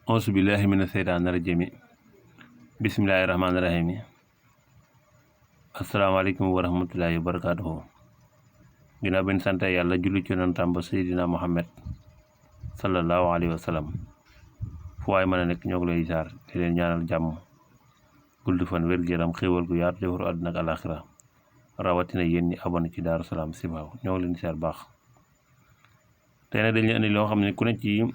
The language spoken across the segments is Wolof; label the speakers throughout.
Speaker 1: auzu billahi mina seytaani rajimi bismillahi rahmaani rahimi asalaamaaleykum wa rahmatullahi wa barakaatuhu. ginnaaw benn sante yàlla julli ci yonentam ba Seydina Muhammad sallallahu alayhi wa sallam fu waay mën a nekk ñoo ngi lay ziar di leen ñaanal jàmm gudd fan wér-gu-yaram xéewal gu yaatu defaru àdduna ak alaxira rawatina yéen ñi abonné ci Daaru Salaam Chifaou ñoo ngi leen di ziar baax. tey nag dañ leen indi loo xam ne ku ne ci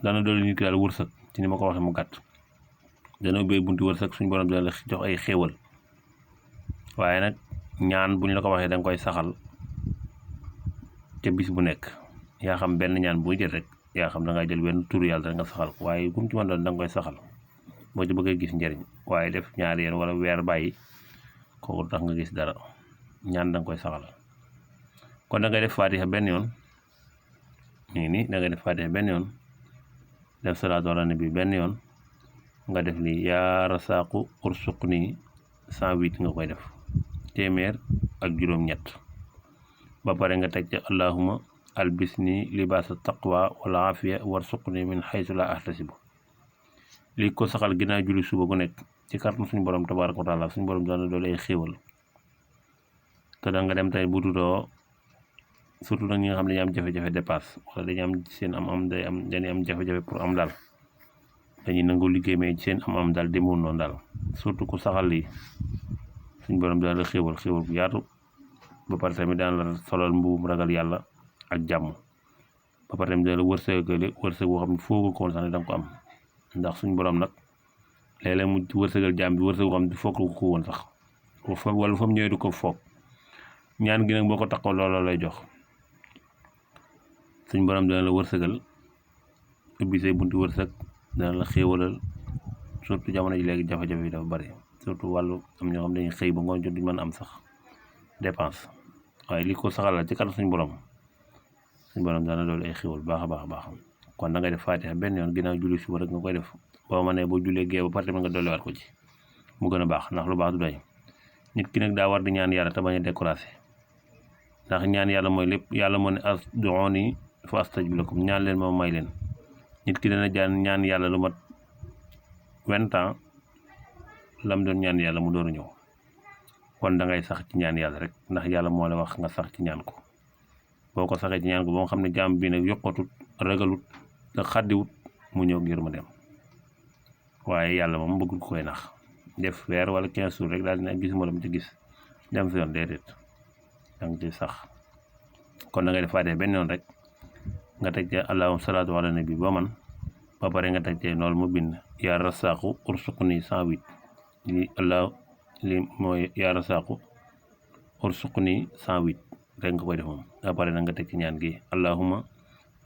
Speaker 1: dana doolu nit ki daal wërsëg ci ni ma ko waxee mu gàtt dana ubbee bunti wërsëg suñu borom dana la jox ay xéewal waaye nag ñaan buñ la ko waxee da nga koy saxal ca bis bu nekk yaa xam benn ñaan buy jël rek yaa xam da ngay jël benn turu yàlla rek nga saxal ko waaye gum ci mën doon da nga koy saxal boo ci bëggee gis njëriñ waaye def ñaari yéen wala weer bàyyi kooku tax nga gis dara ñaan da nga koy saxal kon da ngay def fatiha benn yoon nii nii da ngay def fatiha benn yoon def salaatu ala nabi benn yoon nga def lii yaa rasaqu ursuqni 108 nga koy def téeméer ak juróom-ñett ba pare nga teg ca allahuma albisni libaasa taqwa wala afiya warsuqni min xaysu la ahtasibu lii ko saxal ginnaaw julli suba gu nekk ci kàttan suñu borom tabaaraka wa taala suñu borom dana doole ay xéewal te da nga dem tey bu tutoo surtout nag ñi nga xam ne dañuy am jafe-jafe dépasse wala dañuy am seen dañuy am jafe-jafe pour am daal dañuy nangu liggéey mais seen am daal demoon noonu daal surtout ku saxal lii suñ borom dana la xéewal bu yaatu ba pare tamit daan la solal mbuum ragal yàlla ak jàmm ba pare tamit dana la wërsëg boo xam ne foogu ko woon sax ne da nga ko am ndax suñ borom nag léeg-léeg mu wërsëgal jàmm bi wërsëg boo xam ne foog ko woon sax wala fa mu ñëwee du ko foog ñaan gi nag boo ko taxaw looloo lay jox suñ borom dana la wërsëgal ubbi say bunti wërsëg dana la xéewalal surtout jamono ji léegi jafe-jafe yi dafa bari surtout wàllu am ñoo xam dañuy xëy ba ngoon jot duñ mën am sax dépense waaye li ko saxal la ci kanam suñ borom dana doolu ay xéewal baax a baax kon da ngay def fatiha benn yoon ginnaaw julli suba rek nga koy def boo mënee boo jullee gee ba pare tamit nga dolliwaat ko ci mu gën a baax ndax lu baax du doy nit ki nag daa war di ñaan yàlla te bañ a découragé ndax ñaan yàlla mooy lépp yàlla moo ne ud'uuni fa astajib lakum ñaan leen moom may leen nit ki dana ñaan yàlla lu mat 20 ans lam doon ñaan yàlla mu dooru ñëw kon da ngay sax ci ñaan yàlla rek ndax yàlla moo la wax nga sax ci ñaan ko boo ko saxee ci ñaan ko ba nga xam ne jàmm bi nag yokkatut ragalut te xaddiwut mu ñëw ngir ma dem waaye yàlla moom bëggul ko koy nax def weer wala 15 jours rek daal dina gis ma dem ci gis dem si yoon déedéet da nga ci sax kon da ngay def faatee benn yoon rek nga teg ca allahumma salaatu ala nabi ba man ba pare nga teg ca loolu mu bind yaa rasaqu ursuqni 108 li mooy yaa rasaqu ursuqni 108 rek nga koy def moom ba pare na nga teg ci ñaan gi allahumma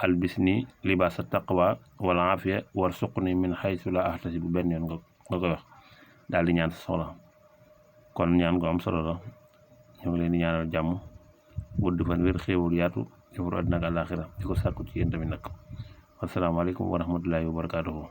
Speaker 1: albisni libaasa taqwa wala afiya warsuqni min xaysu la ahtasibu benn yoon nga koy wax daal di ñaan sa soxla kon ñaan ko am solo la ñu ngi leen di ñaanal jàmm gudd fan wér xéewul yaatu defaru àddina ak àllaaxira di ko sàkku ci yéen tamit nag asalaamaaleykum wa rahmatullahi wa barakaatuhu.